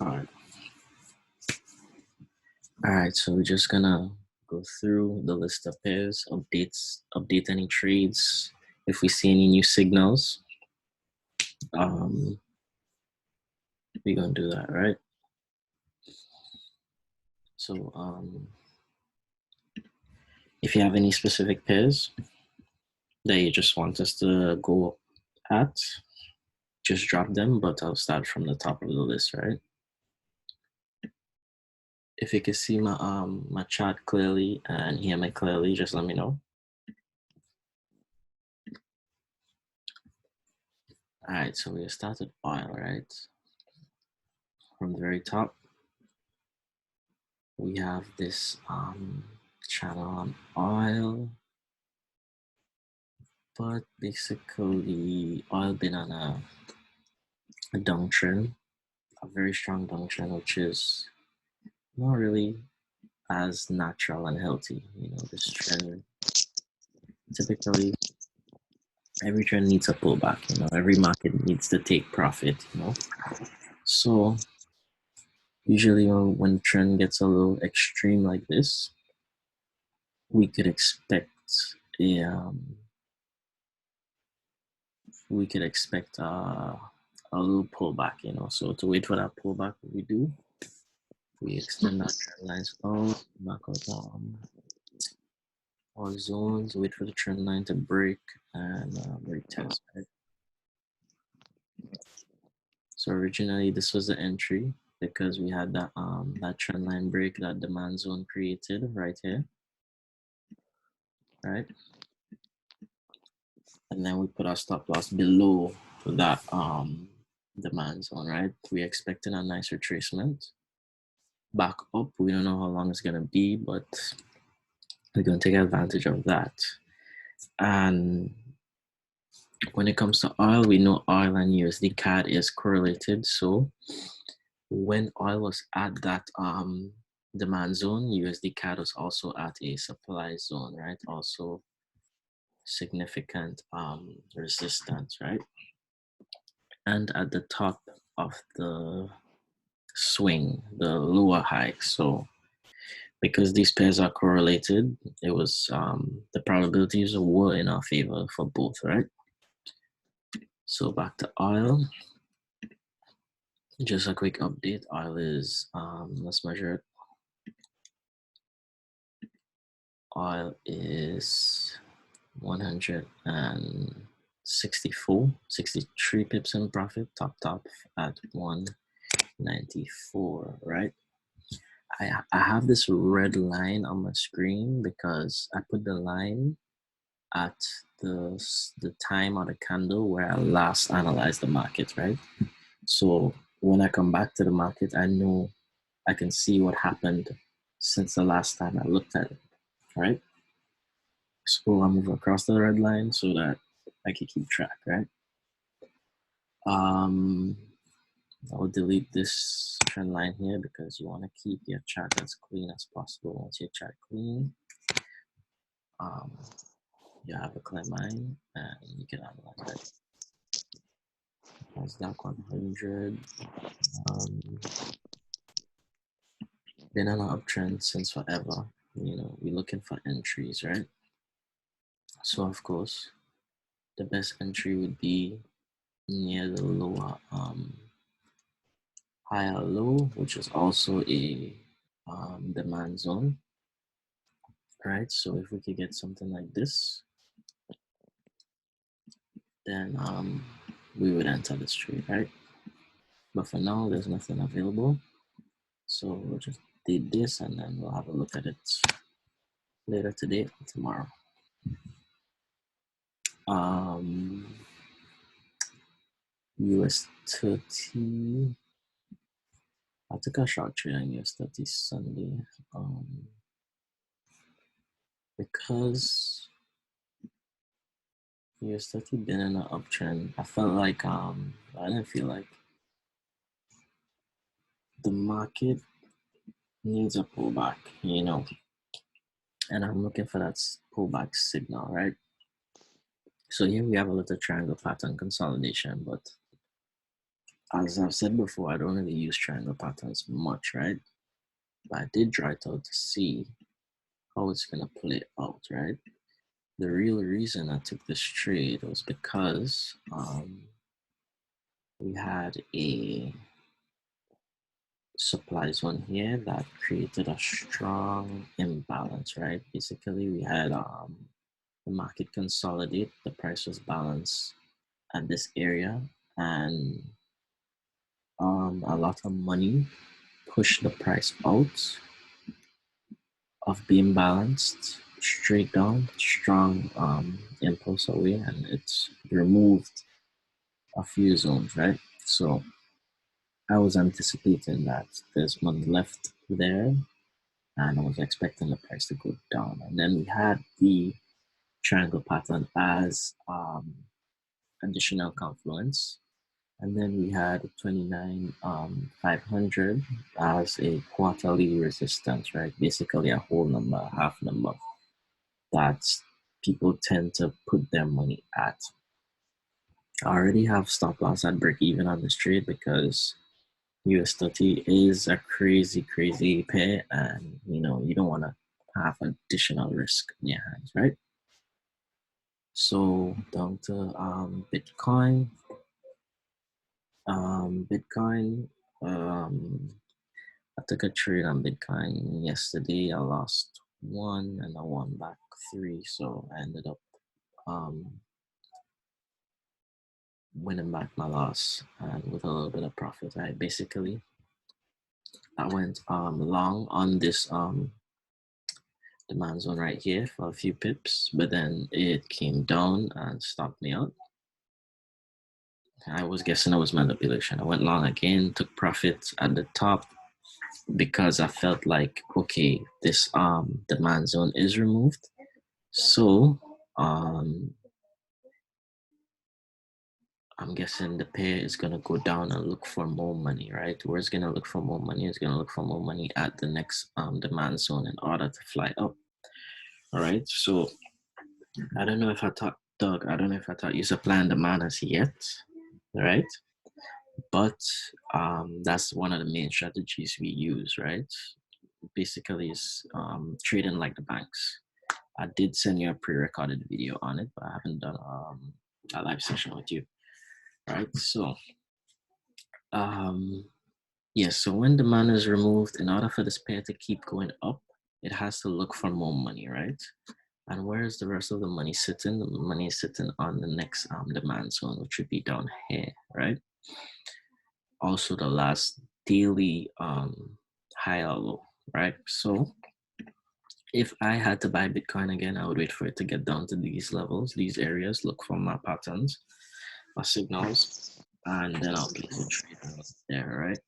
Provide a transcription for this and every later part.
All right, so we're just gonna go through the list of pairs, update any trades. If we see any new signals, we're gonna do that, right? So if you have any specific pairs that you just want us to go at, just drop them, but I'll start from the top of the list, right? If you can see my chart clearly and hear me clearly, just let me know. All right, so we started oil, right? From the very top, we have this channel on oil, but basically oil been on a downtrend, a very strong downtrend, which is not really as natural and healthy. You know, this trend, typically every trend needs a pullback. You know, every market needs to take profit. You know, so usually when the trend gets a little extreme like this, we could expect a little pullback, you know. So to wait for that pullback, what we do, we extend our trend lines out, mark out our zones, wait for the trend line to break and retest, right? So originally this was the entry because we had that that trend line break, that demand zone created right here, right? And then we put our stop loss below that demand zone, right? We're expecting a nice retracement back up. We don't know how long it's gonna be, but we're gonna take advantage of that. And when it comes to oil, we know oil and USD CAD is correlated. So when oil was at that demand zone, USD CAD was also at a supply zone, right? Also significant resistance, right? And at the top of the swing, the lower high. So because these pairs are correlated, it was the probabilities were in our favor for both, right? So back to oil. Just a quick update. Oil is let's measure it. Oil is 63 pips in profit, top at 194, right? I have this red line on my screen because I put the line at the time of the candle where I last analyzed the market, right? So when I come back to the market, I know I can see what happened since the last time I looked at it, right? So I'll move across the red line so that I can keep track, right? I'll delete this trend line here because you want to keep your chart as clean as possible. Once your chart clean, you have a clear mind and you can analyze it. NASDAQ 100. Been on an uptrend since forever. You know, we're looking for entries, right? So of course, the best entry would be near the lower higher low, which is also a demand zone, right? So if we could get something like this, then we would enter this trade, right? But for now, there's nothing available. So we'll just do this and then we'll have a look at it later today or tomorrow. US 30. I took a short trade on US 30 Sunday because US 30 been in an uptrend. I felt like I didn't feel like the market needs a pullback, you know, and I'm looking for that pullback signal, right? So here we have a little triangle pattern consolidation, but as I've said before, I don't really use triangle patterns much, right? But I did try it out to see how it's gonna play out, right? The real reason I took this trade was because we had a supply zone here that created a strong imbalance, right? Basically, we had the market consolidate, the price was balanced at this area, and a lot of money pushed the price out of being balanced straight down, strong impulse away, and it's removed a few zones, right? So I was anticipating that there's money left there, and I was expecting the price to go down. And then we had the triangle pattern as additional confluence. And then we had 29,500 as a quarterly resistance, right? Basically a whole number, a half number that people tend to put their money at. I already have stop loss at break even on this trade because US30 is a crazy, crazy pair, and you don't want to have additional risk in your hands, right? So down to Bitcoin. Bitcoin. I took a trade on Bitcoin yesterday. I lost one and I won back three, so I ended up winning back my loss and with a little bit of profit. I went long on this demand zone right here for a few pips, but then it came down and stopped me out. I was guessing it was manipulation. I went long again, took profits at the top because I felt like, okay, this demand zone is removed, so I'm guessing the pair is gonna go down and look for more money, right? Where it's gonna look for more money? It's gonna look for more money at the next demand zone in order to fly up. All right. So I don't know if I taught Doug. I don't know if I taught you supply and demand as yet, right? But that's one of the main strategies we use, right? Basically, is trading like the banks. I did send you a pre-recorded video on it, but I haven't done a live session with you, right? So yes, so when demand is removed, in order for this pair to keep going up, it has to look for more money, right? And where is the rest of the money sitting? The money is sitting on the next demand zone, which would be down here, right? Also the last daily high or low, right? So if I had to buy Bitcoin again, I would wait for it to get down to these levels, these areas, look for my patterns, my signals, and then I'll place a trade there, right?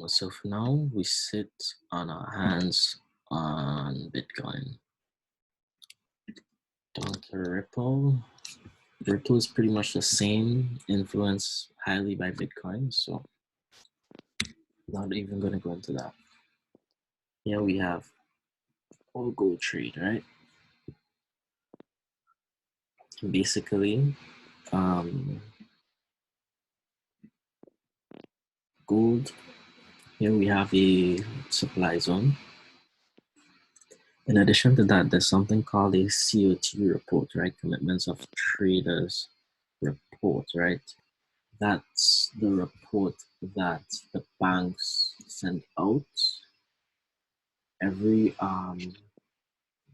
So for now, we sit on our hands on Bitcoin. Down to Ripple. Ripple is pretty much the same, influenced highly by Bitcoin, so not even going to go into that. Here we have all gold trade, right? Basically, gold, here we have a supply zone. In addition to that, there's something called a COT report, right? Commitments of Traders report, right? That's the report that the banks send out every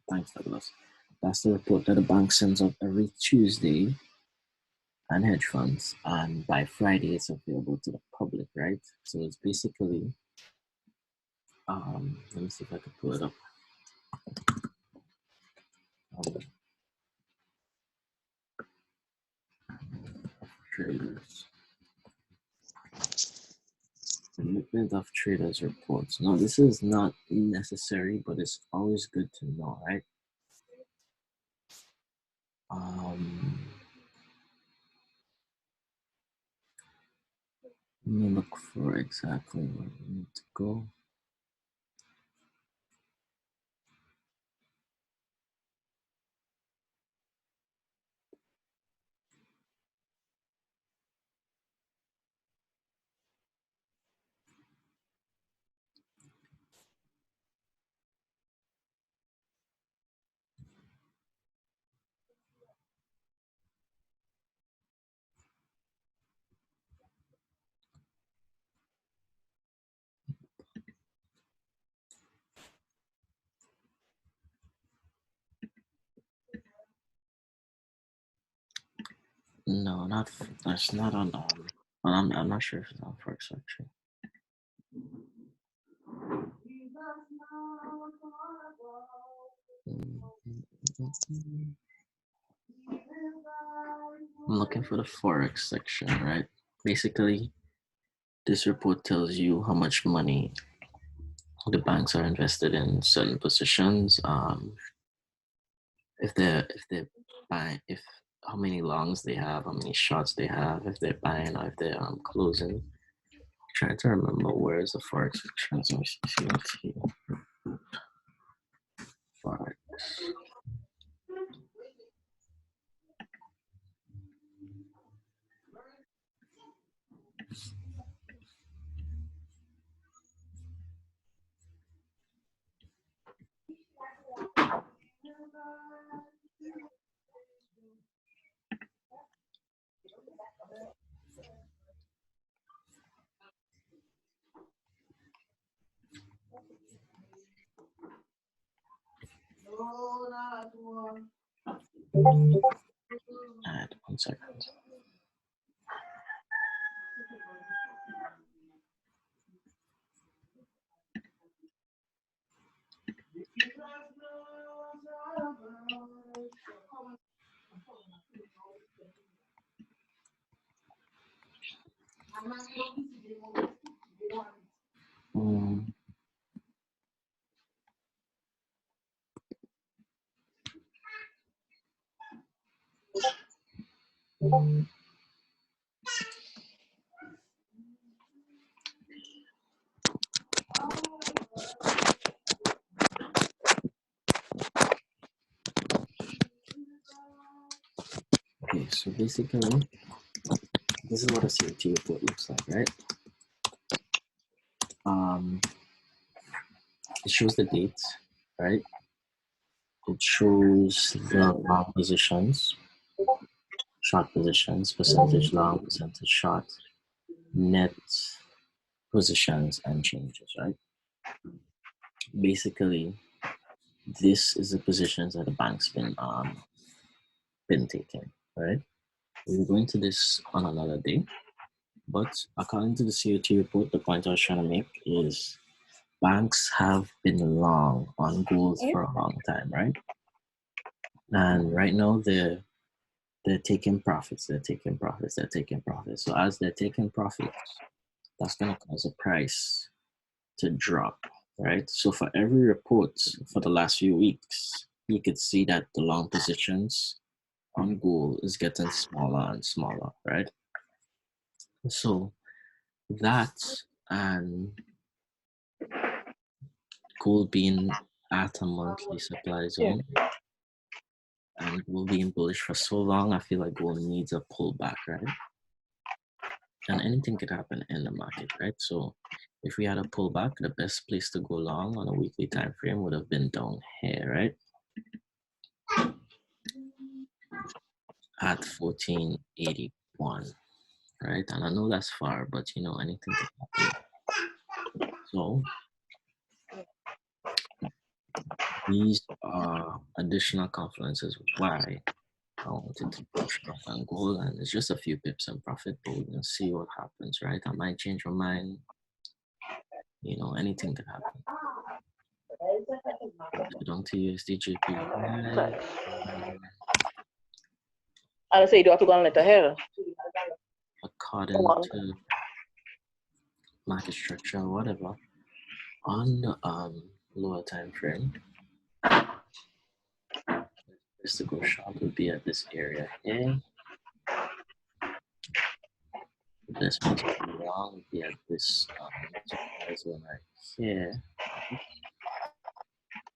thanks Douglas. That's the report that the bank sends out every Tuesday and hedge funds, and by Friday it's available to the public, right? So it's basically let me see if I can pull it up. Traders. Commitment of traders reports. Now this is not necessary, but it's always good to know, right? Let me look for exactly where we need to go. No, not that's not on. Well, I'm not sure if it's on FOREX actually. I'm looking for the FOREX section, right? Basically, this report tells you how much money the banks are invested in certain positions. If they're buying, if how many longs they have, how many shorts they have, if they're buying or if they're closing. Trying to remember where is the FOREX section. Let me see. Let's see. FOREX. Alright, 1 second. Okay, so basically, this is what a COT report looks like, right? It shows the dates, right? It shows the long positions, short positions, percentage long, percentage short, net positions, and changes, right? Basically, this is the positions that the bank's been taking, right? We'll go into this on another day, but according to the COT report, the point I was trying to make is banks have been long on gold for a long time, right? And right now they're taking profits, they're taking profits, they're taking profits. So as they're taking profits, that's gonna cause a price to drop, right? So for every report for the last few weeks, you could see that the long positions on gold is getting smaller and smaller, right? So that and gold being at a monthly supply zone and gold being bullish for so long, I feel like gold needs a pullback, right? And anything could happen in the market, right? So if we had a pullback, the best place to go long on a weekly time frame would have been down here, right? At 1481, right? And I know that's far, but you know, anything could happen. So these are additional confluences why I wanted to push off on gold, and it's just a few pips in profit, but we're gonna see what happens, right? I might change my mind. You know, anything could happen. Down to USD I say you do have to go and let her hear. according to market structure or whatever, on the lower time frame, just to go short would be at this area here. The best place to go long would be at this supply zone right here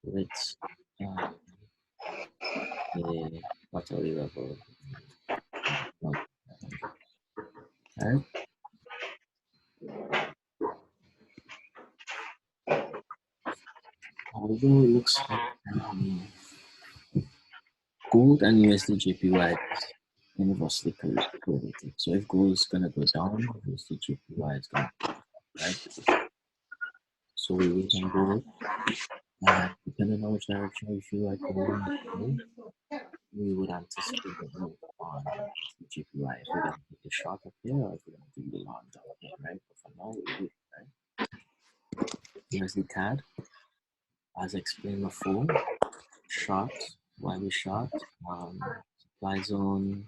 with the quarterly level. Right? Although it looks like gold and USD JPY is inversely correlated. So if gold is gonna go down, USD JPY is gonna go up, right? So we wait on gold, and depending on which direction we feel like gold, we would anticipate the move on GPY, if we're going to take the short up here or if we're going to do the long down here, right? But for now, we wait, right? Here's the CAD. As explained before, short, why we short, supply zone,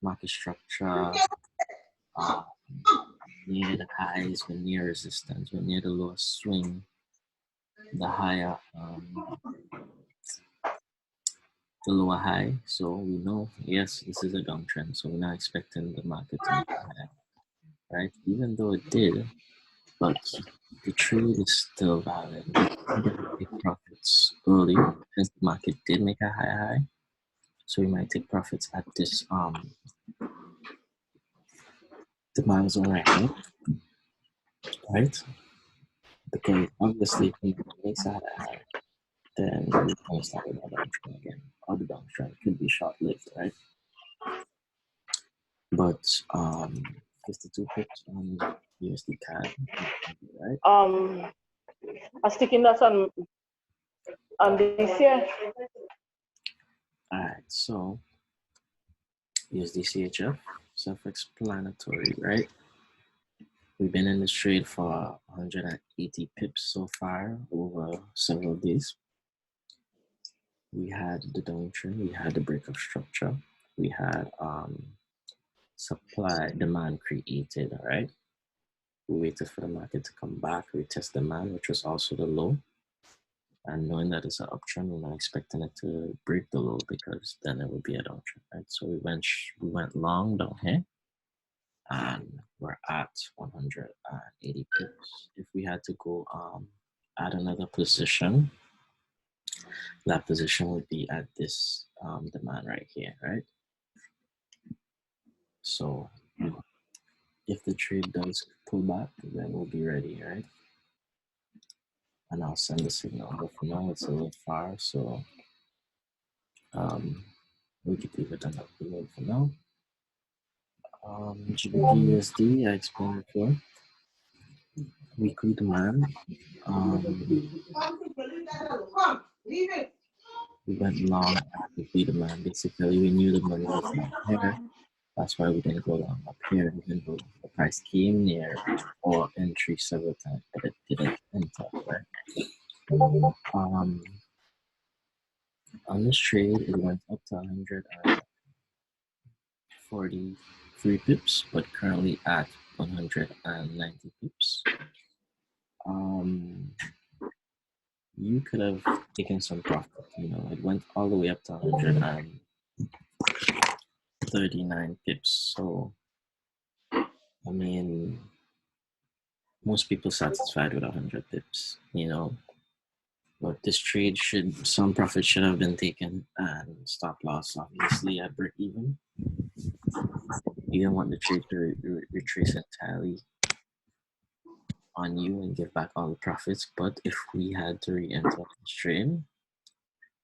market structure, near the highs, we're near resistance, we're near the lowest swing, the higher, the lower high. So we know, yes, this is a downtrend. So we're not expecting the market to make a high, right? Even though it did, but the trade is still valid. We can take profits early since the market did make a high. So we might take profits at this demand zone right here, right? Because obviously if it makes a high, then we're going to start with a downtrend again. Or the downtrend could be short-lived, right? But 52 pips on USD CAD, right? I'm sticking that on this here. All right, so USD CHF, self-explanatory, right? We've been in this trade for 180 pips so far over several days. We had the downtrend, we had the break of structure, we had supply demand created, all right? We waited for the market to come back, retest demand, which was also the low. And knowing that it's an uptrend, we're not expecting it to break the low because then it would be a downtrend, right? So we went long down here, and we're at 180 pips. If we had to go add another position, that position would be at this demand right here, right? So if the trade does pull back, then we'll be ready, right? And I'll send the signal. But for now, it's a little far, so we could leave it on that below for now. GBP USD, I explained before. Weekly demand. We went long at weekly demand. Basically, we knew the money was not here. That's why we didn't go long up here, even though the price came near or entry several times, but it didn't enter, right? On this trade, it went up to 143 pips, but currently at 190 pips. You could have taken some profit, you know, it went all the way up to 139 pips. So, I mean, most people satisfied with 100 pips, you know, but this trade some profit should have been taken and stop loss, obviously, at break even. You don't want the trade to retrace entirely on you and give back all the profits, but if we had to re-enter this trade,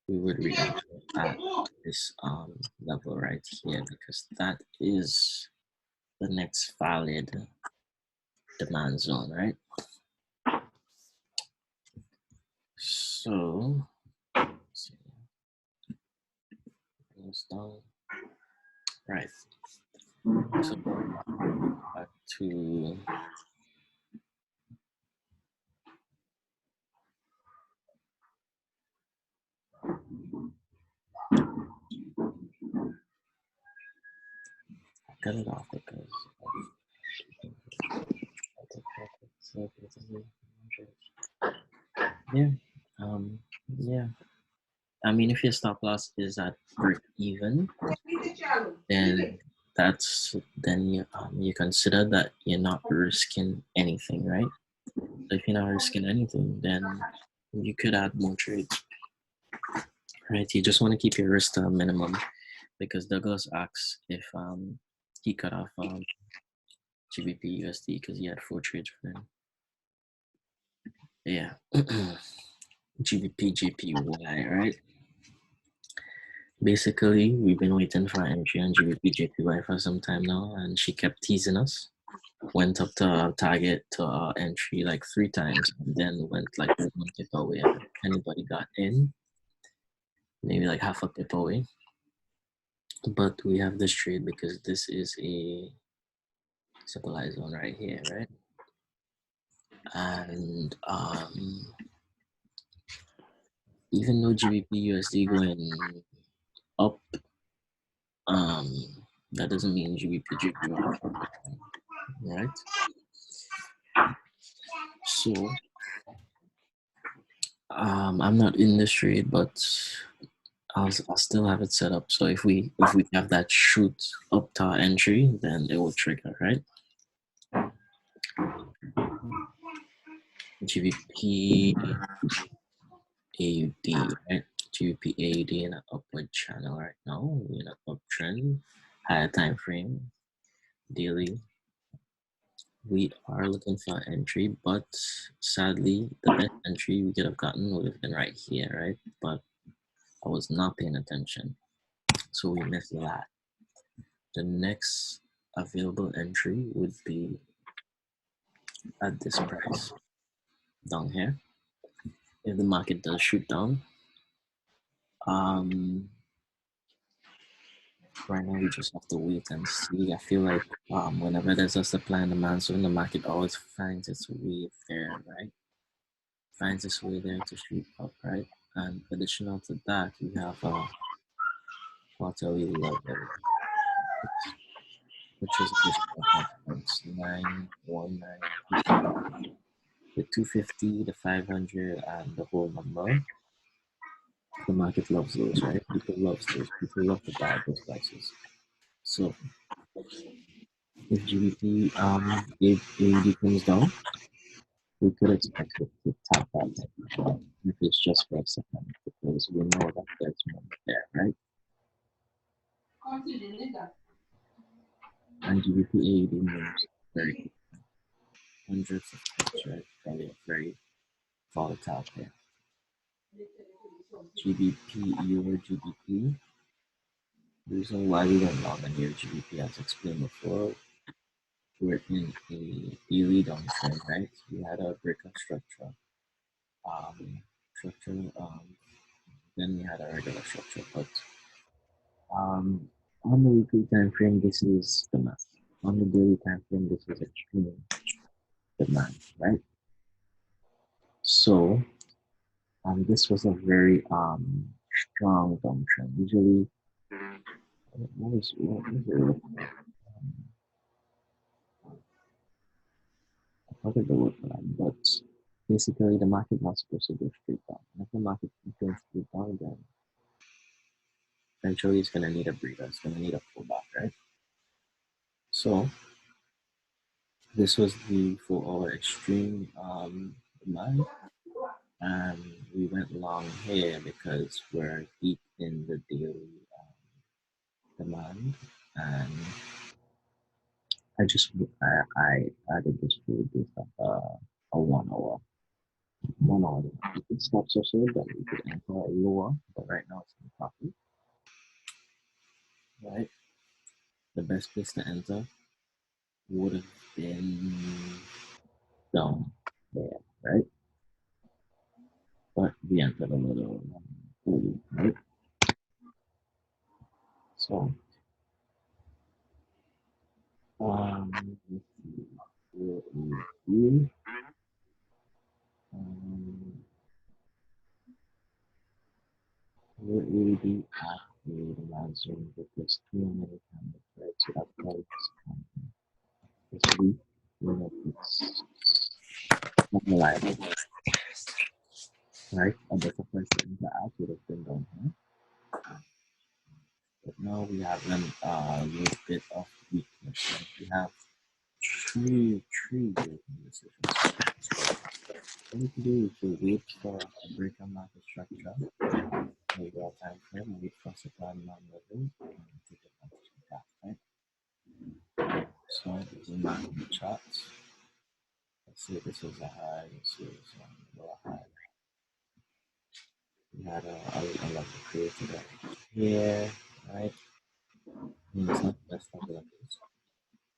we would re-enter at this level right here, because that is the next valid demand zone, right? So let's see. Goes down, right? So back to cut it off because yeah, yeah. I mean, if your stop loss is at break even, then you consider that you're not risking anything, right? So if you're not risking anything, then you could add more trades, right? You just want to keep your risk to a minimum, because Douglas asks if he cut off GBP USD because he had 4 trades for him. Yeah, GBP JPY, right? Basically, we've been waiting for entry on GBP JPY for some time now, and she kept teasing us. Went up to our target to our entry like 3 times, and then went like 1 pip away. And anybody got in, maybe like half a pip away. but we have this trade because this is a supply zone right here, right? And even though GBP USD going up, that doesn't mean GBP should drop, right? So I'm not in this trade, but I'll still have it set up. So if we have that shoot up to our entry, then it will trigger, right? GBP AUD, right? GBP AUD in an upward channel right now. We're in an uptrend, higher time frame, daily. We are looking for entry, but sadly, the best entry we could have gotten would have been right here, right? But I was not paying attention, so we missed that. The next available entry would be at this price down here. If the market does shoot down, right now we just have to wait and see. I feel like whenever there's a supply and demand, so the market always finds its way there, right? Finds its way there to shoot up, right? And additional to that, we have a quarterly level, which is this 919. The 250, the 500, and the whole number. The market loves those, right? People love those. People love to buy those prices. So if GBP AUD comes down, we could expect it to tap out if it's just for a second, because we know that there's money there, right? And GBP AUD moves very quick. Hundreds of pips, right? Probably a very volatile pair. GBP, Euro GBP. The reason why we went long on Euro GBP, as explained before, we're in a daily downtrend, right? We had a breakout structure, um, structure, then we had a regular structure, but on the weekly time frame, this is the math. On the daily time frame, this is extreme demand, right? So this was a very strong downtrend. Usually, what was it? I forget the word for that, but basically the market not supposed to go straight down. And if the market keeps going straight down, then eventually it's gonna need a breather. It's gonna need a pullback, right? So this was the 4 hour extreme demand, and we went long here because we're deep in the daily demand, and I added this trade based on a 1 hour. 1 hour. You could stop so that we could enter lower, but right now it's in profit, right? The best place to enter would have been down there, right? But we entered a little early, right? So, let's see, where is here? Um, where is the after the last zone with this 2 minute candle, right? So that's probably this week, you know, it's not reliable, right? A better place to enter out would have been down here. But now we have a little bit of weakness. Right? We have three decisions. What we can do is to wait for a break on market structure, maybe a time frame, wait for supply and demand level, and take advantage of that, right? So this is market charts. Let's say this is a high, let's see this one, lower high. We had a level created right here, right? And it's not the best of levels.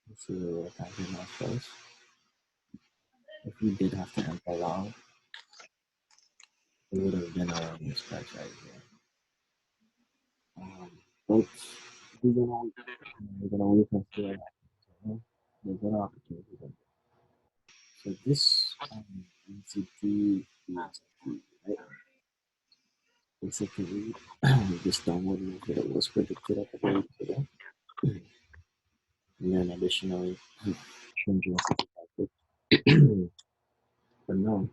Let's see where we're time frame first. If we did have to enter long, it would have been around this price right here. Oops. we're gonna wait and see what happens. There's an opportunity there. So this NCT is right. Basically, this downward move here was predicted at the very today. And then additionally, changing of the but no,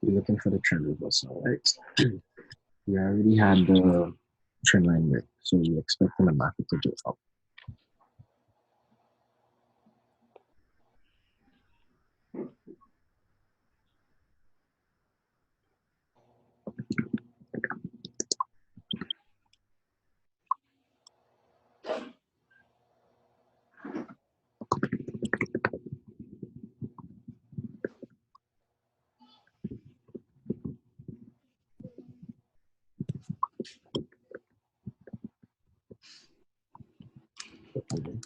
we're looking for the trend reversal, right? We already had the trend line break, so we're expecting the market to go up. Okay.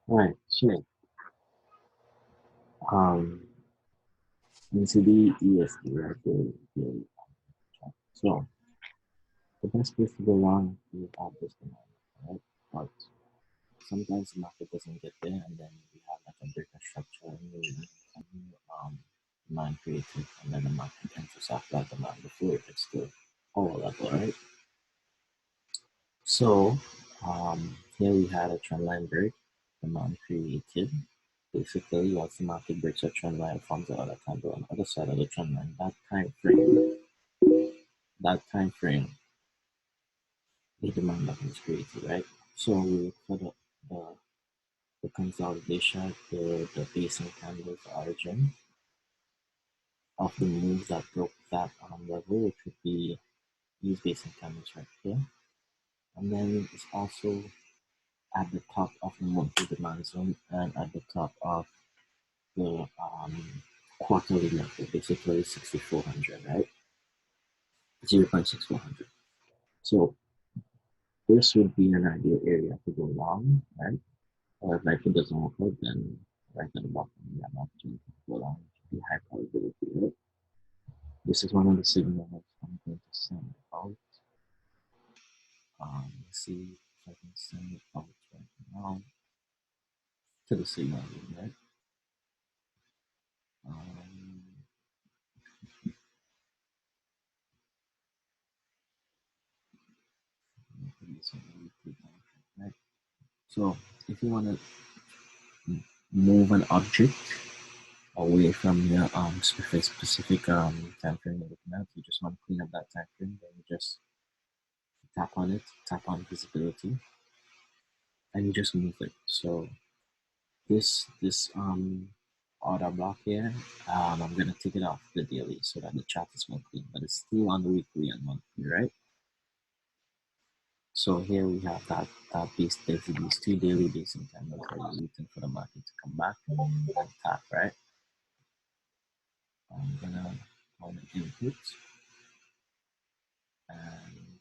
Right, so NCD ESD, right? So the best place to go long is at this demand, right? But sometimes the market doesn't get there, and then we have like a breaker structure, and demand created, and then the market enters after that demand before it gets to our level, right? So here we had a trend line break, demand created. Basically, once the market breaks a trend line, forms the other candle on the other side of the trend line. That time frame, the demand that was created, right? So we look for the consolidation, the basing candles origin of the moves that broke that level, which would be these basing candles right here. And then it's also at the top of the monthly demand zone and at the top of the quarterly level, basically 6400, right? 0.6400. So this would be an ideal area to go long, right? Or if it doesn't work out, then right at the bottom, we have an opportunity to go long, the high probability, right? This is one of the signals I'm going to send out. Let's see if I can send it out right now to the signal, right? Right? So if you want to move an object away from your specific time frame you're looking at, you just want to clean up that time frame, then you just tap on it, tap on visibility, and you just move it. So this order block here, I'm gonna take it off the daily so that the chart is more clean, but it's still on the weekly and monthly, right? So here we have that base, these two daily basing candles where you're waiting for the market to come back and tap, right? I'm gonna on the input and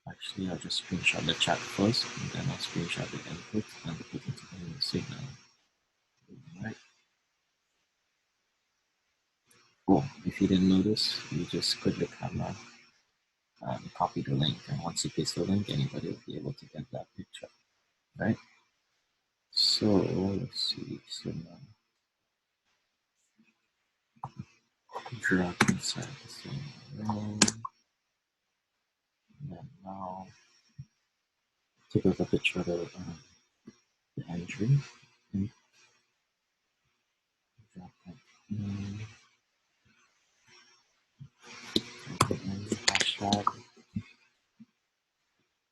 actually I'll just screenshot the chart first and then I'll screenshot the input and put it in the signal. Right. Oh, if you didn't notice, you just click the camera and copy the link, and once you paste the link, anybody will be able to get that picture, right? So let's see. So now drop inside the same room. And then now take a look at the chart of the entry. And drop that in. Hashtag.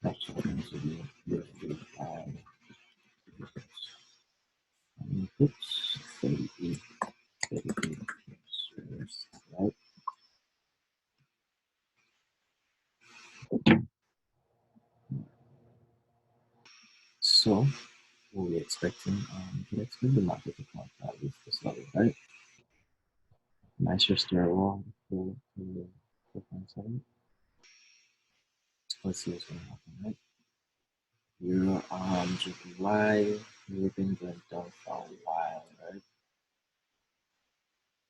Hashtag entry. expecting the market to come out with this level, right? Nicer stair wall to 4.7. Let's see what's going to happen, right? Euro GPY, we've been going down for a while, right?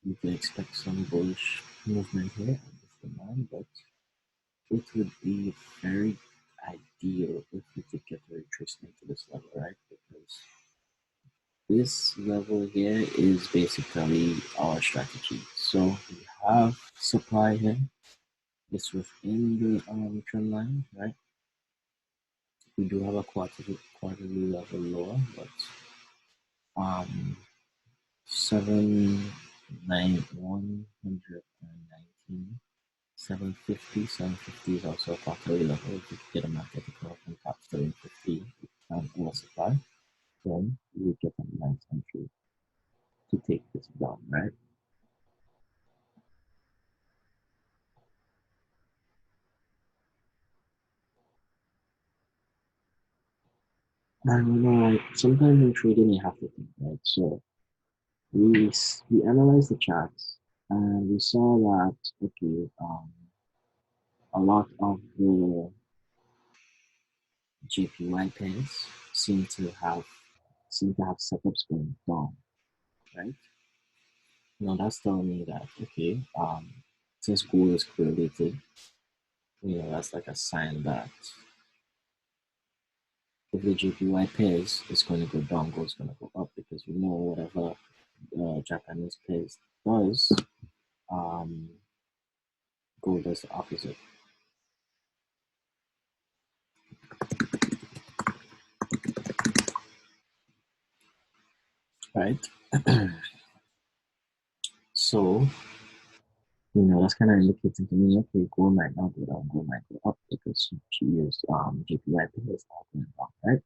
You can expect some bullish movement here at this demand, but it would be very ideal if we could get a retracement to this level, right? Because this level here is basically our strategy. So we have supply here. It's within the trend line, right? We do have a quarterly level lower, but 79119 750 is also a quarterly level. If you get a market to come up and cap 750 and supply, then you get a nice entry to take this down, right? And sometimes in trading you have to think, right? So we analyzed the charts and we saw that okay, a lot of the JPY pairs seem to have setups going down, right? Now that's telling me that okay, since gold is correlated, that's like a sign that if the JPY pairs is going to go down, gold is going to go up because whatever Japanese pairs does, gold does the opposite, right? So that's kind of indicating to me, okay, gold might not go down, gold might go up because she used JPY pairs all going down, right?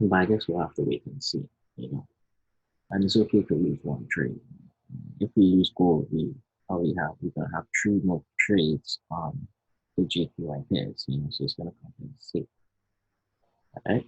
But I guess we'll have to wait and see, and it's okay to lose one trade. If we use gold, we're gonna have 3 more trades on the JPY pairs, so it's gonna compensate. Right?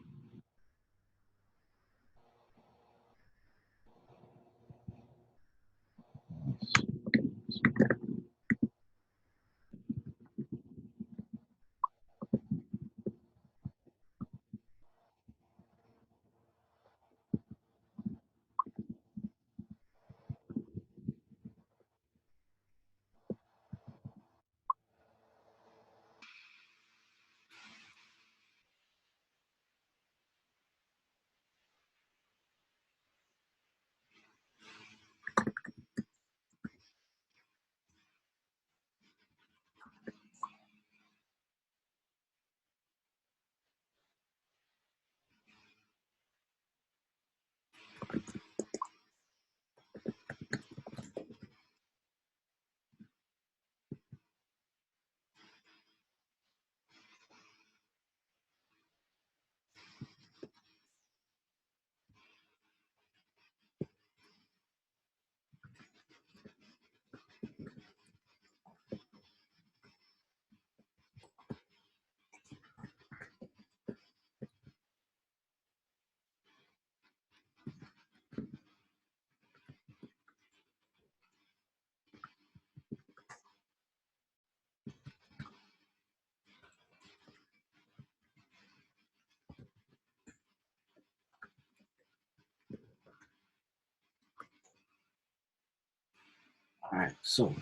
All right. So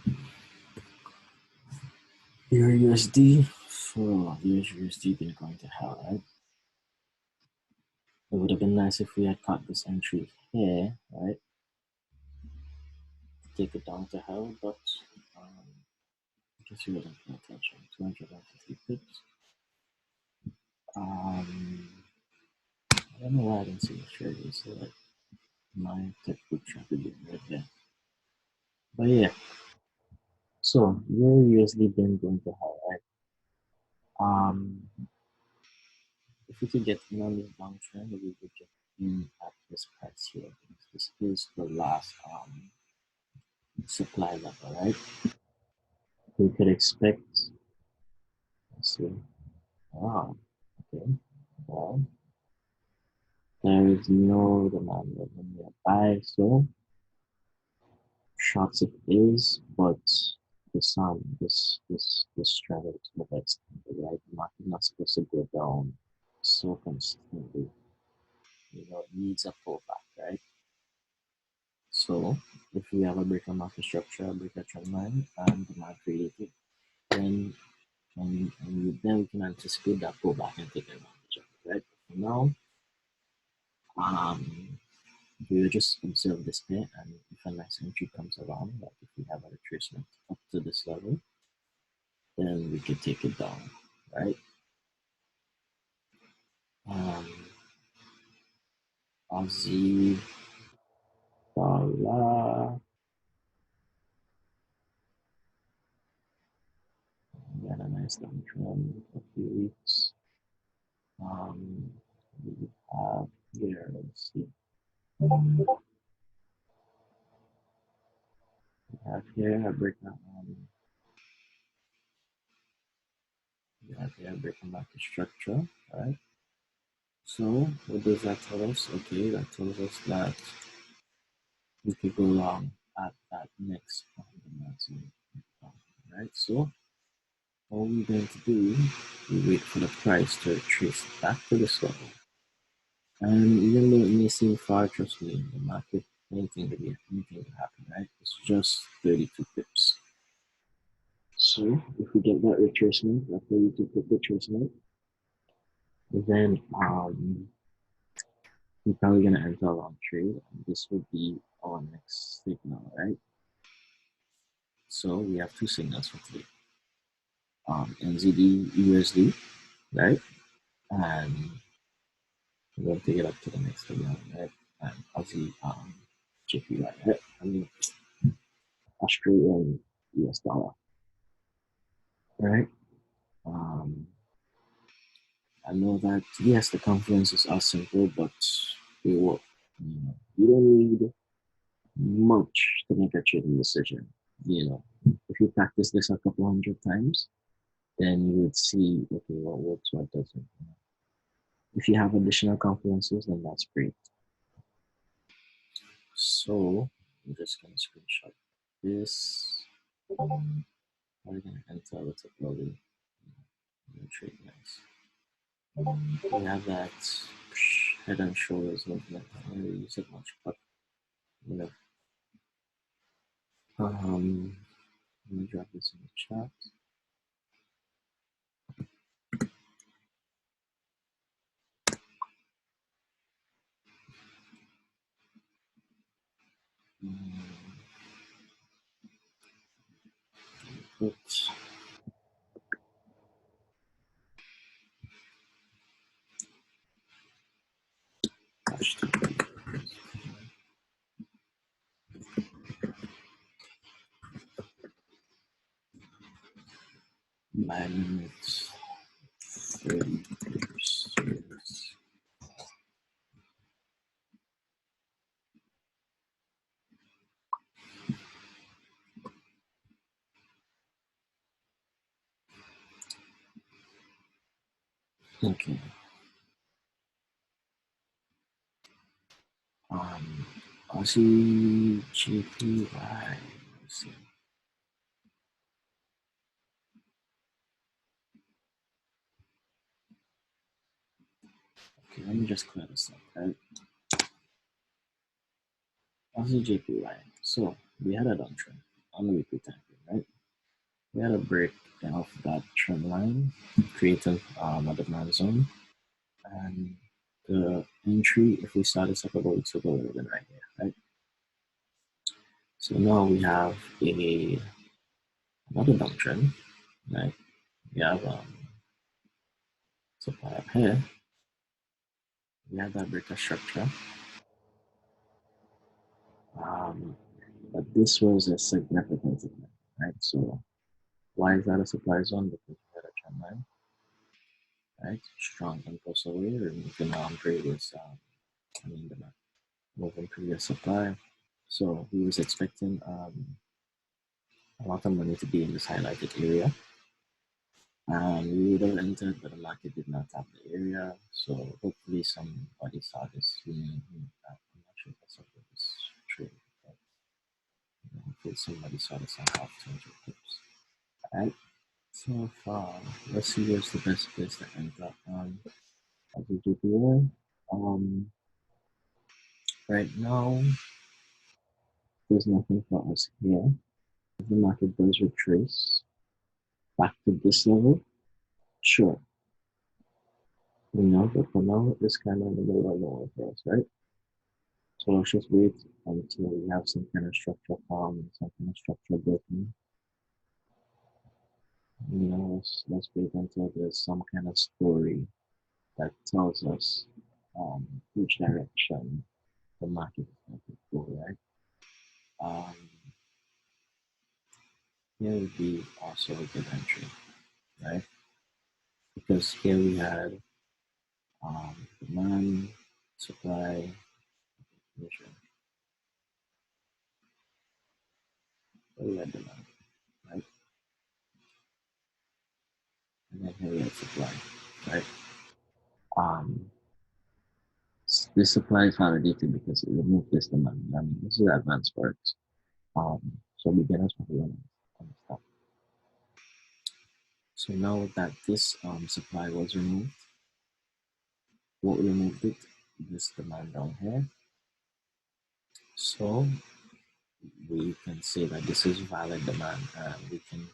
your USD for years USD been going to hell, right? It would have been nice if we had caught this entry here, right? Take it down to hell, but I guess we wouldn't pay attention. 250 pips. I don't know why I didn't see the trade. So like my textbook strategy right there. But yeah, so your USD been going to hell, right? If we could get in on this downtrend, we would get in at this price here. This is the last supply level, right? We could expect, let's see, wow, okay, well, There is no demand level nearby, so shorts it is, but this trend is overextended, right? The market not supposed to go down so consistently. It needs a pullback, right? So if we have a break on market structure, a break at trend line, and demand created, then then we can anticipate that pullback and take advantage of it, right? For now, we will just observe this pair, and if a nice entry comes around, like if we have a retracement up to this level, then we could take it down, right? Aussie dollar. We had a nice downtrend for a few weeks. We have here, let's see. We have here a breakout. We have here a breakout market structure, right? So what does that tell us? Okay, that tells us that we could go long at that next zone, right? So all we're going to do, we wait for the price to retrace back to this level. And even though it may seem far, trust me, in the market, anything can happen, right? It's just 32 pips. So if we get that retracement, that 32 pip retracement, then we're probably gonna enter a long trade, and this would be our next signal, right? So we have two signals for today. NZD USD, right? And we're going to take it up to the next signal, right? And Aussie JPY, right? I mean Australian US dollar, right? I know that yes, the conferences are simple, but they work. You don't need much to make a trading decision. If you practice this a couple hundred times, then you would see, okay, what works, what doesn't. If you have additional conferences, then that's great. So I'm just gonna screenshot this. We're gonna enter with a slowly trade nice. We have that head and shoulders movement. I don't really use it much, but you know. Let me drop this in the chat. Put hashtag 9 minutes 30 series. Okay. Aussie GPY. Let's see. Okay, let me just clear this up, right? Aussie JPY. So we had a downtrend on the weekly time frame, right? We had a break off that trend line, creating a demand zone. And the entry, if we saw this a couple weeks ago, would have been right here, right? So now we have another downtrend, right? We have supply up here. We have that breaker structure. But this was a significant signal, right? So why is that a supply zone? Because we had a trend line, right? Strong impulse away, and we can previous, the moving previous supply. So we was expecting a lot of money to be in this highlighted area. And we would have entered, but the market did not have the area. So hopefully somebody saw this. I'm not sure if I saw this trade, but hopefully somebody saw this and have 200 pips. Alright, so far, let's see where's the best place to enter. As we do here, right now, there's nothing for us here. If the market does retrace back to this level, sure. But for now, it's kind of a little lower for us, right? So let's just wait until we have some kind of structure form, some kind of structure broken. Let's wait until there's some kind of story that tells us which direction the market is going to go, right? Here would be also a good entry, right? Because here we had demand, supply, measure. Here we had demand, right? And then here we had supply, right? This supply is validated because it removed this demand. This is advanced FOREX. So beginners probably understand. So now that this supply was removed, what removed it? This demand down here. So we can say that this is valid demand, and we can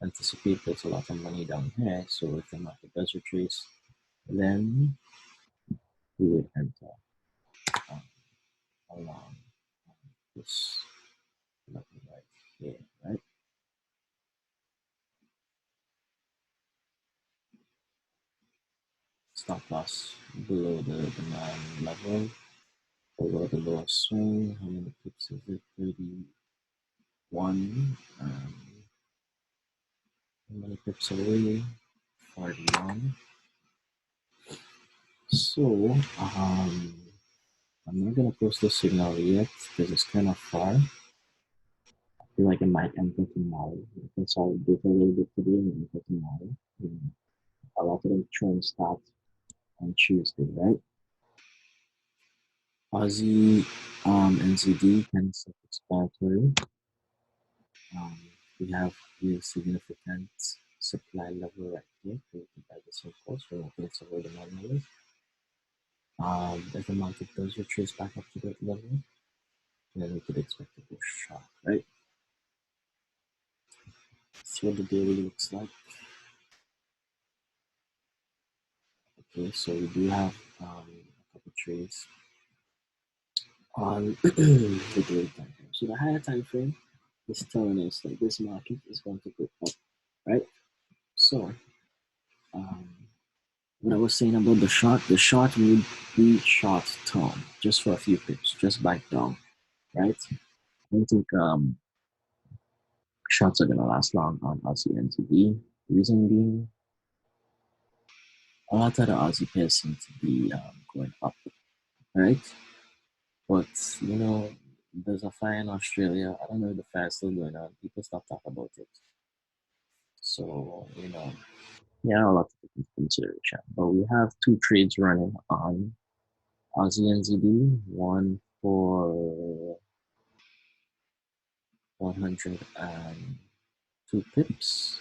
anticipate there's a lot of money down here. So if the market does retrace, then we would enter along this level right here, right? Stop loss below the demand level, below the lowest swing. How many pips is it? 31. How many pips away? 41. So I'm not gonna post the signal yet because it's kind of far. I feel like it might enter tomorrow. We consolidate a little bit today and enter tomorrow. A lot of them trends start on Tuesday, right? Aussie NZD kind of self-explanatory. We have a significant supply level right here created by this impulse. We're not going to avoid the anomaly. If the market does retrace back up to that level, then we could expect a push shot, right? That's what the daily looks like. Okay, so we do have a couple trades on the daily time frame. So the higher time frame is telling us that this market is going to go up, right? So what I was saying about the short would be short term, just for a few pips, just back down, right? I don't think shorts are gonna last long on Aussie NTD. Reason being, a lot of the Aussie pairs seem to be going up, right? But there's a fire in Australia. I don't know if the fire is still going on. People stop talking about it. So yeah, a lot to take into consideration. But we have two trades running on Aussie NZD, one for 102 pips,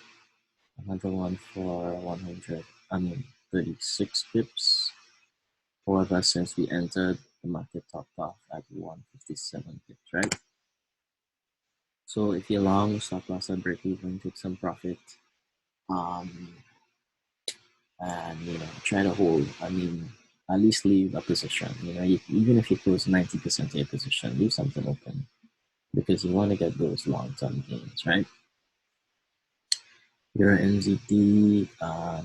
another one for 36 pips. However, since we entered, the market topped off at 157 pips, right? So if you're long, stop loss at break even, take some profit, and try to hold. At least leave a position. Even if you close 90% of your position, leave something open because you want to get those long-term gains, right? Your NZD, I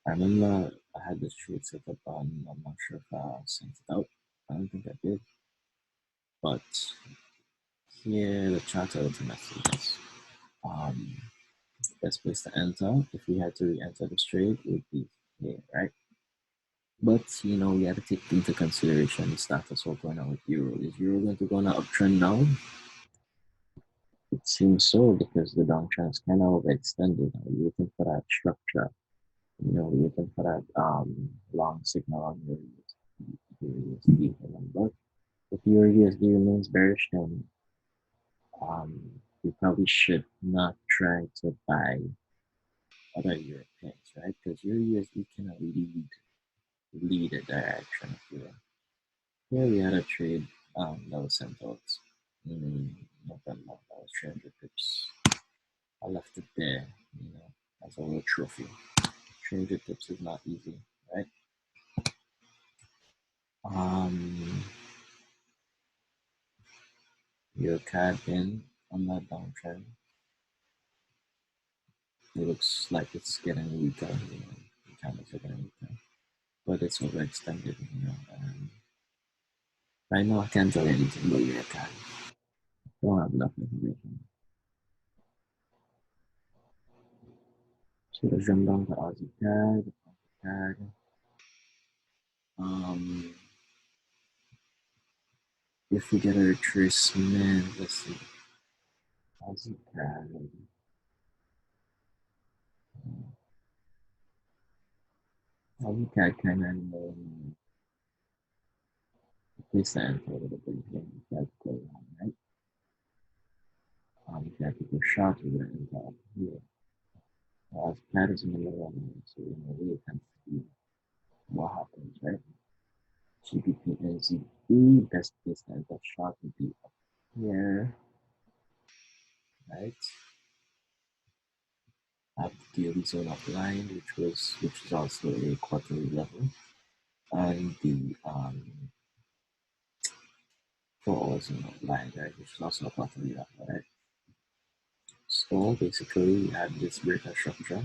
remember I had this trade set up on. I'm not sure if I sent it out. I don't think I did, but here the chart ultimately is best place to enter. If we had to re-enter this trade, it would be here, right? But we have to take into consideration the status of what's going on with Euro. Is Euro going to go on an uptrend now? It seems so because the downtrend is kind of overextended. We're waiting for that structure. We're waiting for that long signal on your USD. But if your USD remains bearish, then you probably should not try to buy other Europeans, right? Because your USD cannot lead a direction here. Here we had a trade that was sent out in November. That was 300 pips. I left it there, as a little trophy. 300 pips is not easy, right? Your CAD in on that downtrend. It looks like it's getting weaker, the candles are getting weaker, but it's overextended, right now I can't tell you anything about your CAD. Don't have enough information. So let's jump down to Aussie CAD. If we get a retracement, let's see. Aussie CAD. Aussie CAD kind of place that info a little bit here. You have to go around, right? If you have to go short, you're going to enter up here. As CAD is in the middle of it, so we can see what happens, right? GBP NZE, best place to enter short would be up here, right? Have the daily zone of line, which is also a quarterly level, and the 4 hours zone of line, right, which is also a quarterly level, right? So basically, we have this breaker structure.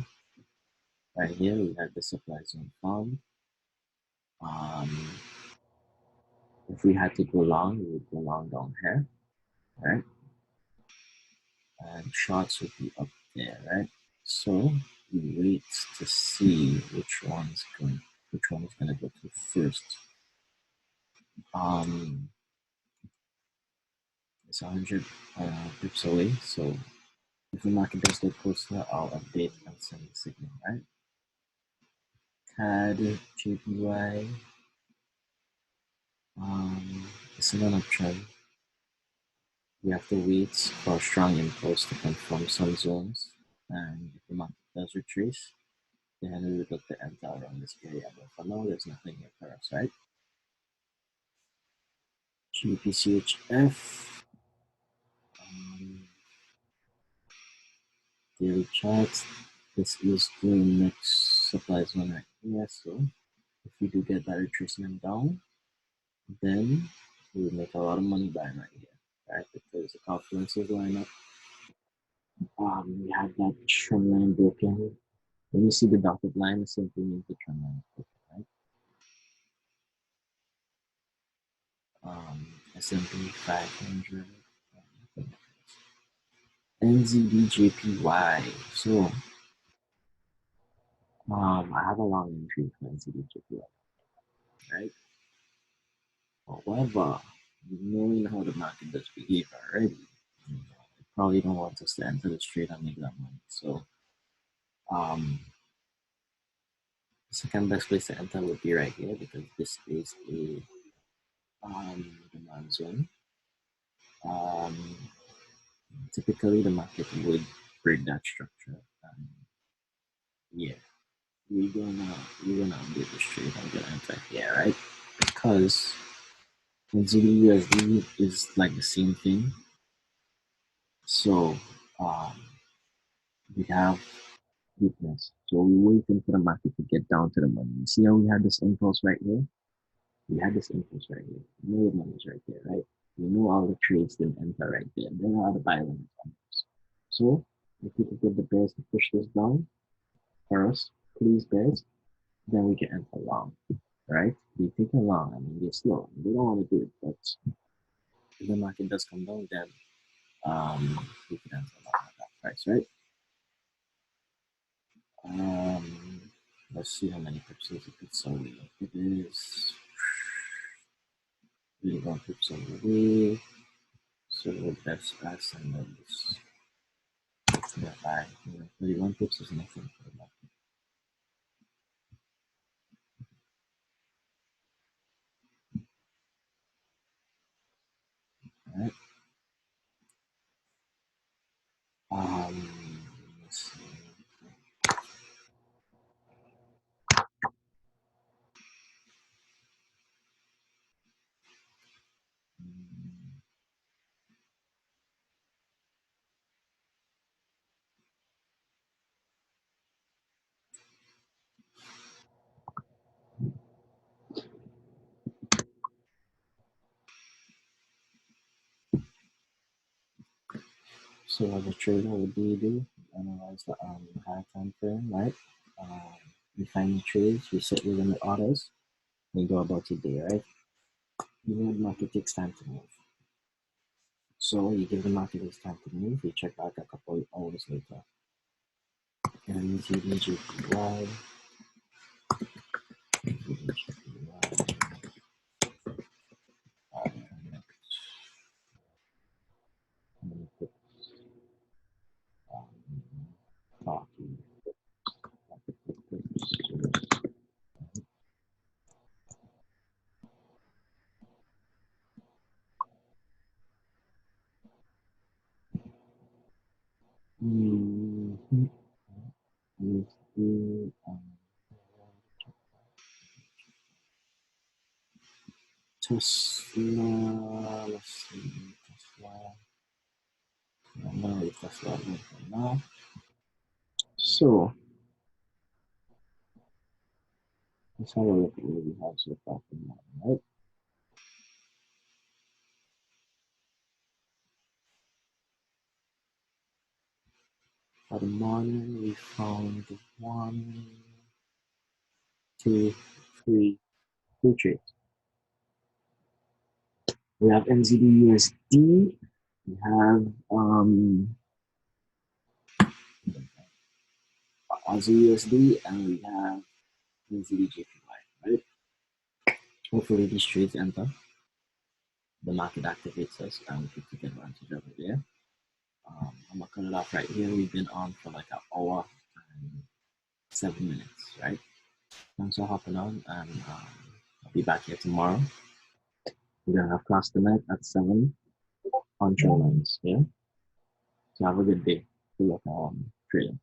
Right here, we have the supply zone formed. If we had to go long, we would go long down here, right? And shorts would be up there, right? So we wait to see which one is gonna go to first. It's 100 pips away, so if the market does get closer, I'll update and send the signal, right? CAD, JPY, it's an uptrend. We have to wait for a strong impulse to confirm some zones, and if the market does retrace, then we would look to enter around this area. But for now, there's nothing here for us, right? GBPCHF, daily charts. This is the next supply zone right here. So if we do get that retracement down, then we will make a lot of money buying right here, right? Because the confluence is going up. We have that trend line broken. When you see the dotted line, it simply means the trend line is broken, right? S&P 500, NZDJPY. So I have a long entry for NZDJPY, right? However, knowing how the market does behave already, you probably don't want us to enter the trade and make that money. So the second best place to enter would be right here because this is a demand zone. Typically, the market would break that structure. Yeah, we're gonna update this trade. I'm gonna enter here, right? Because NZD is like the same thing. So we have weakness. So we're waiting for the market to get down to the money. You see how we had this impulse right here? We had this impulse right here. You know the money's right there, right? You know all the trades didn't enter right there. There are the buy limits. So if we could get the bears to push this down for us, please bears, then we can enter long, right? They take a long, I mean they're slow. They don't want to do it, but if the market does come down, then we can enter long at that price, right? Let's see how many pips is it's away. It is 31 pips away. So that's and then this. Yeah, bye. 31 pips is nothing for the market. All right. Let's see. So as a trader, what do? Analyze the higher time frame, right? We find the trades, we set your limit orders, we go about your day, right? You know the market takes time to move. So you give the market its time to move, you check back a couple of hours later. And you see the GPY, talking. Tesla, let's see, Tesla. No, Tesla now. So let's have a look at what we have so far for now, right? For the morning, we found 1, 2, 3, 2 trades. We have NZD USD. We have Aussie USD, and we have NZD JPY, right? Hopefully these trades enter. The market activates us, and we can take advantage of it. Yeah. I'm gonna cut it off right here. We've been on for like an hour and 7 minutes, right? Thanks for hopping on, and I'll be back here tomorrow. We're gonna have class tonight at 7 on trail lines. Yeah. So have a good day. Good luck on trading.